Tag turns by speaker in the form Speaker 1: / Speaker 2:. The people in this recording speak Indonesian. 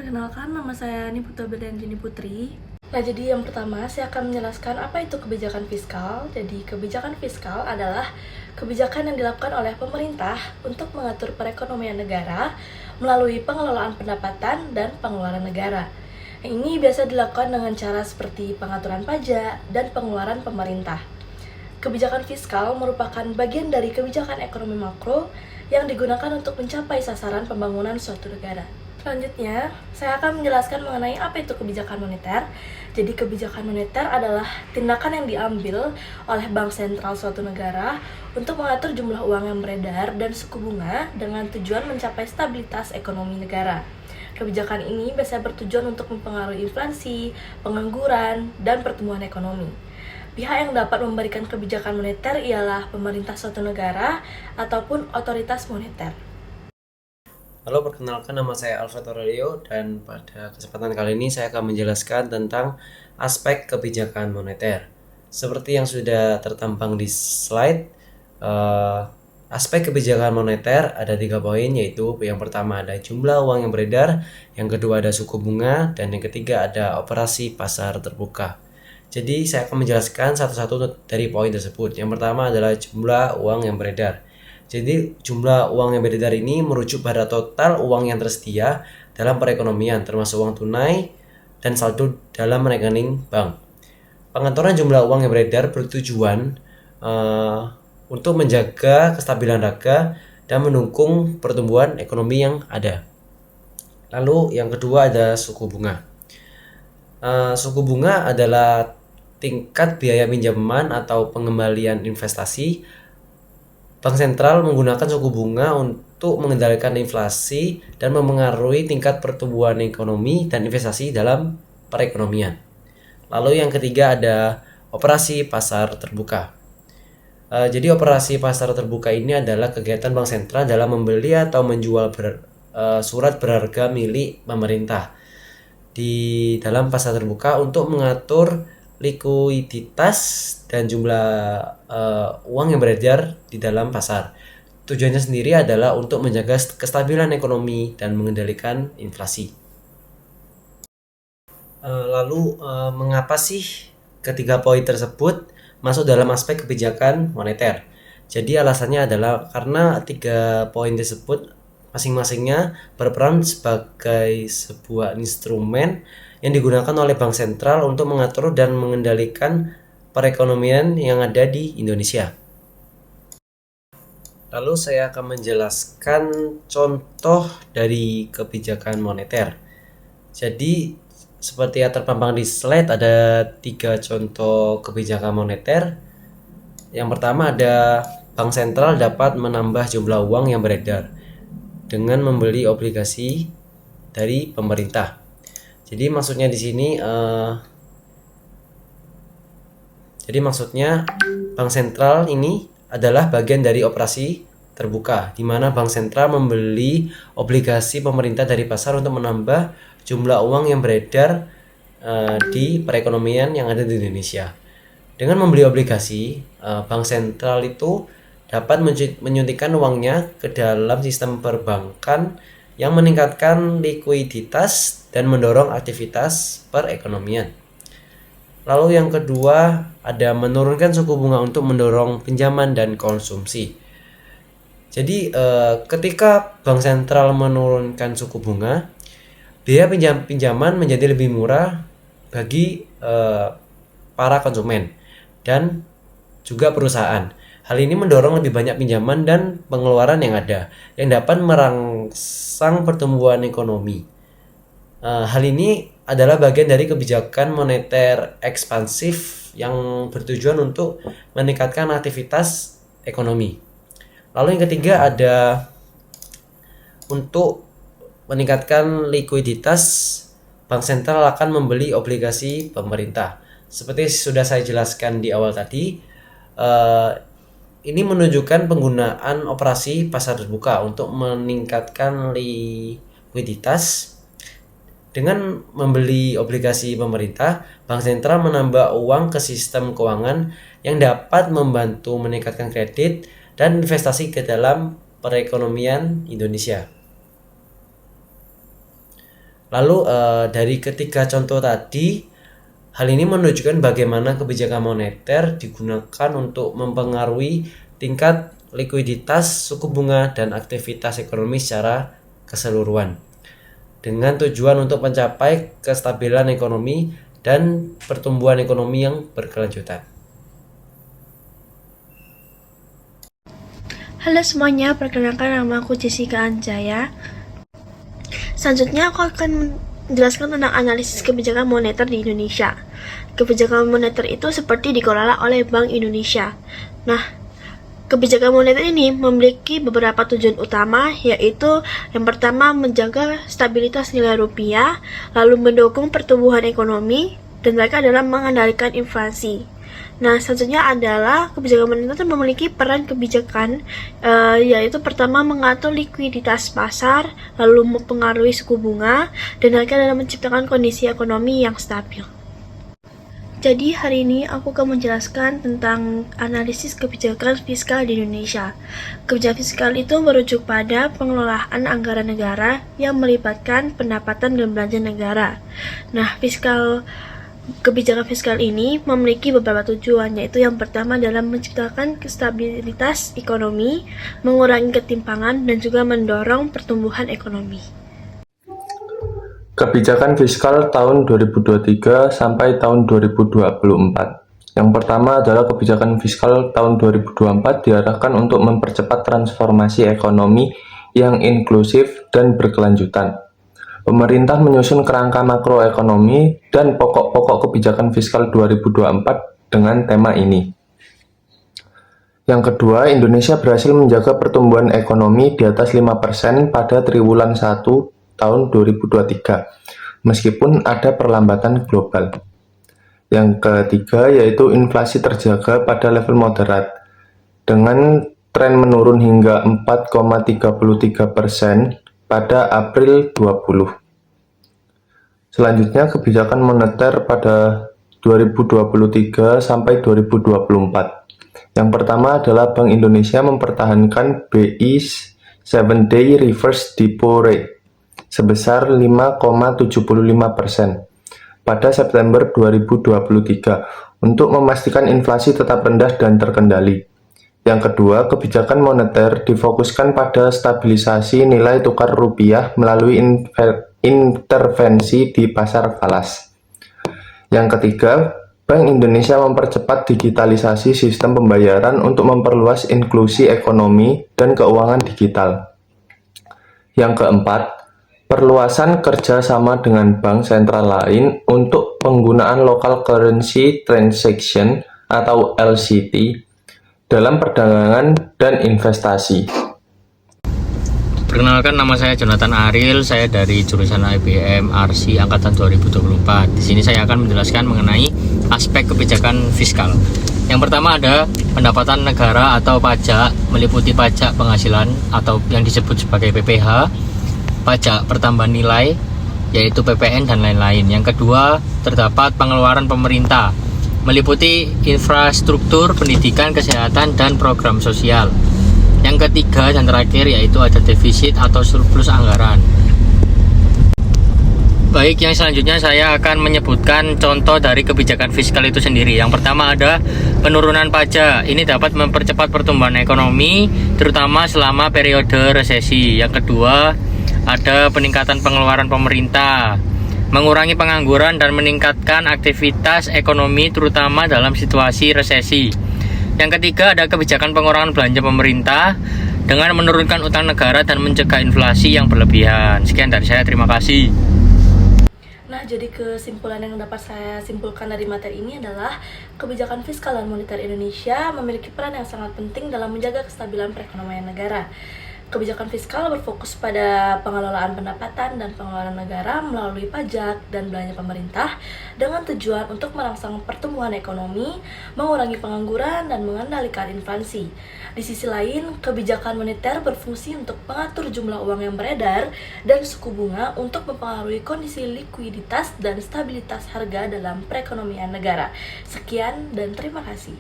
Speaker 1: Perkenalkan, nama saya Niputa Berlianjini Putri. Nah, jadi yang pertama saya akan menjelaskan apa itu kebijakan fiskal. Jadi, kebijakan fiskal adalah kebijakan yang dilakukan oleh pemerintah untuk mengatur perekonomian negara melalui pengelolaan pendapatan dan pengeluaran negara. Ini biasa dilakukan dengan cara seperti pengaturan pajak dan pengeluaran pemerintah. Kebijakan fiskal merupakan bagian dari kebijakan ekonomi makro yang digunakan untuk mencapai sasaran pembangunan suatu negara. Selanjutnya, saya akan menjelaskan mengenai apa itu kebijakan moneter. Jadi, kebijakan moneter adalah tindakan yang diambil oleh bank sentral suatu negara untuk mengatur jumlah uang yang beredar dan suku bunga dengan tujuan mencapai stabilitas ekonomi negara. Kebijakan ini biasanya bertujuan untuk mempengaruhi inflasi, pengangguran, dan pertumbuhan ekonomi. Pihak yang dapat memberikan kebijakan moneter ialah pemerintah suatu negara ataupun otoritas moneter.
Speaker 2: Halo, perkenalkan nama saya Alfred Aurelio dan pada kesempatan kali ini saya akan menjelaskan tentang aspek kebijakan moneter. Seperti yang sudah tertampang di slide, aspek kebijakan moneter ada 3 poin, yaitu yang pertama ada jumlah uang yang beredar, yang kedua ada suku bunga, dan yang ketiga ada operasi pasar terbuka. Jadi saya akan menjelaskan satu-satu dari poin tersebut. Yang pertama adalah jumlah uang yang beredar. Jadi jumlah uang yang beredar ini merujuk pada total uang yang tersedia dalam perekonomian, termasuk uang tunai dan saldo dalam rekening bank. Pengaturan jumlah uang yang beredar bertujuan untuk menjaga kestabilan harga dan mendukung pertumbuhan ekonomi yang ada. Lalu yang kedua ada suku bunga. Suku bunga adalah tingkat biaya pinjaman atau pengembalian investasi. Bank sentral menggunakan suku bunga untuk mengendalikan inflasi dan memengaruhi tingkat pertumbuhan ekonomi dan investasi dalam perekonomian. Lalu yang ketiga ada operasi pasar terbuka. Jadi operasi pasar terbuka ini adalah kegiatan bank sentral dalam membeli atau menjual surat berharga milik pemerintah di dalam pasar terbuka untuk mengatur likuiditas dan jumlah uang yang beredar di dalam pasar. Tujuannya sendiri adalah untuk menjaga kestabilan ekonomi dan mengendalikan inflasi. Lalu mengapa sih ketiga poin tersebut masuk dalam aspek kebijakan moneter? Jadi alasannya adalah karena 3 poin tersebut masing-masingnya berperan sebagai sebuah instrumen yang digunakan oleh bank sentral untuk mengatur dan mengendalikan perekonomian yang ada di Indonesia. Lalu saya akan menjelaskan contoh dari kebijakan moneter. Jadi seperti yang terpampang di slide ada 3 contoh kebijakan moneter. Yang pertama ada bank sentral dapat menambah jumlah uang yang beredar dengan membeli obligasi dari pemerintah. Jadi maksudnya di sini maksudnya bank sentral ini adalah bagian dari operasi terbuka, di mana bank sentral membeli obligasi pemerintah dari pasar untuk menambah jumlah uang yang beredar di perekonomian yang ada di Indonesia. Dengan membeli obligasi, bank sentral itu dapat menyuntikkan uangnya ke dalam sistem perbankan yang meningkatkan likuiditas dan mendorong aktivitas perekonomian. Lalu yang kedua ada menurunkan suku bunga untuk mendorong pinjaman dan konsumsi. Jadi ketika bank sentral menurunkan suku bunga, biaya pinjaman menjadi lebih murah bagi para konsumen dan juga perusahaan. Hal ini mendorong lebih banyak pinjaman dan pengeluaran yang ada, yang dapat merangsang pertumbuhan ekonomi. Hal ini adalah bagian dari kebijakan moneter ekspansif yang bertujuan untuk meningkatkan aktivitas ekonomi. Lalu yang ketiga ada untuk meningkatkan likuiditas, bank sentral akan membeli obligasi pemerintah. Seperti sudah saya jelaskan di awal tadi, ini menunjukkan penggunaan operasi pasar terbuka untuk meningkatkan likuiditas. Dengan membeli obligasi pemerintah, bank sentral menambah uang ke sistem keuangan yang dapat membantu meningkatkan kredit dan investasi ke dalam perekonomian Indonesia. Lalu dari ketiga contoh tadi, hal ini menunjukkan bagaimana kebijakan moneter digunakan untuk mempengaruhi tingkat likuiditas, suku bunga, dan aktivitas ekonomi secara keseluruhan, dengan tujuan untuk mencapai kestabilan ekonomi dan pertumbuhan ekonomi yang berkelanjutan.
Speaker 3: Halo semuanya, perkenalkan nama aku Jessica Anjaya. Selanjutnya aku akan menjelaskan tentang analisis kebijakan moneter di Indonesia. Kebijakan moneter itu seperti dikelola oleh Bank Indonesia. Nah, kebijakan moneter ini memiliki beberapa tujuan utama, yaitu yang pertama menjaga stabilitas nilai rupiah, lalu mendukung pertumbuhan ekonomi, dan mereka adalah mengendalikan inflasi. Nah, selanjutnya adalah kebijakan moneter memiliki peran kebijakan, yaitu pertama mengatur likuiditas pasar, lalu mempengaruhi suku bunga, dan mereka adalah menciptakan kondisi ekonomi yang stabil. Jadi hari ini aku akan menjelaskan tentang analisis kebijakan fiskal di Indonesia. Kebijakan fiskal itu merujuk pada pengelolaan anggaran negara yang melibatkan pendapatan dan belanja negara. Nah, kebijakan fiskal ini memiliki beberapa tujuan, yaitu yang pertama adalah menciptakan stabilitas ekonomi, mengurangi ketimpangan, dan juga mendorong pertumbuhan ekonomi.
Speaker 4: Kebijakan fiskal tahun 2023 sampai tahun 2024. Yang pertama adalah kebijakan fiskal tahun 2024 diarahkan untuk mempercepat transformasi ekonomi yang inklusif dan berkelanjutan. Pemerintah menyusun kerangka makroekonomi dan pokok-pokok kebijakan fiskal 2024 dengan tema ini. Yang kedua, Indonesia berhasil menjaga pertumbuhan ekonomi di atas 5% pada triwulan 1 tahun 2023, meskipun ada perlambatan global. Yang ketiga, yaitu inflasi terjaga pada level moderat, dengan tren menurun hingga 4,33% pada April 20. Selanjutnya, kebijakan moneter pada 2023 sampai 2024. Yang pertama adalah Bank Indonesia mempertahankan BI 7-day reverse repo rate sebesar 5,75% pada September 2023 untuk memastikan inflasi tetap rendah dan terkendali. Yang kedua, kebijakan moneter difokuskan pada stabilisasi nilai tukar rupiah melalui intervensi di pasar falas. Yang ketiga, Bank Indonesia mempercepat digitalisasi sistem pembayaran untuk memperluas inklusi ekonomi dan keuangan digital. Yang keempat, perluasan kerjasama dengan bank sentral lain untuk penggunaan local currency transaction atau LCT dalam perdagangan dan investasi.
Speaker 5: Perkenalkan, nama saya Jonathan Ariel, saya dari jurusan IBM RC angkatan 2024. Di sini saya akan menjelaskan mengenai aspek kebijakan fiskal. Yang pertama ada pendapatan negara atau pajak, meliputi pajak penghasilan atau yang disebut sebagai PPh, pajak pertambahan nilai yaitu PPN dan lain-lain. Yang kedua, terdapat pengeluaran pemerintah, meliputi infrastruktur, pendidikan, kesehatan, dan program sosial. Yang ketiga dan terakhir yaitu ada defisit atau surplus anggaran. Baik, yang selanjutnya saya akan menyebutkan contoh dari kebijakan fiskal itu sendiri. Yang pertama ada penurunan pajak. Ini dapat mempercepat pertumbuhan ekonomi, terutama selama periode resesi. Yang kedua ada peningkatan pengeluaran pemerintah, mengurangi pengangguran dan meningkatkan aktivitas ekonomi terutama dalam situasi resesi. Yang ketiga ada kebijakan pengurangan belanja pemerintah dengan menurunkan utang negara dan mencegah inflasi yang berlebihan. Sekian dari saya, terima kasih.
Speaker 1: Nah, jadi kesimpulan yang dapat saya simpulkan dari materi ini adalah kebijakan fiskal dan moneter Indonesia memiliki peran yang sangat penting dalam menjaga kestabilan perekonomian negara. Kebijakan fiskal berfokus pada pengelolaan pendapatan dan pengeluaran negara melalui pajak dan belanja pemerintah dengan tujuan untuk merangsang pertumbuhan ekonomi, mengurangi pengangguran, dan mengendalikan inflasi. Di sisi lain, kebijakan moneter berfungsi untuk mengatur jumlah uang yang beredar dan suku bunga untuk mempengaruhi kondisi likuiditas dan stabilitas harga dalam perekonomian negara. Sekian dan terima kasih.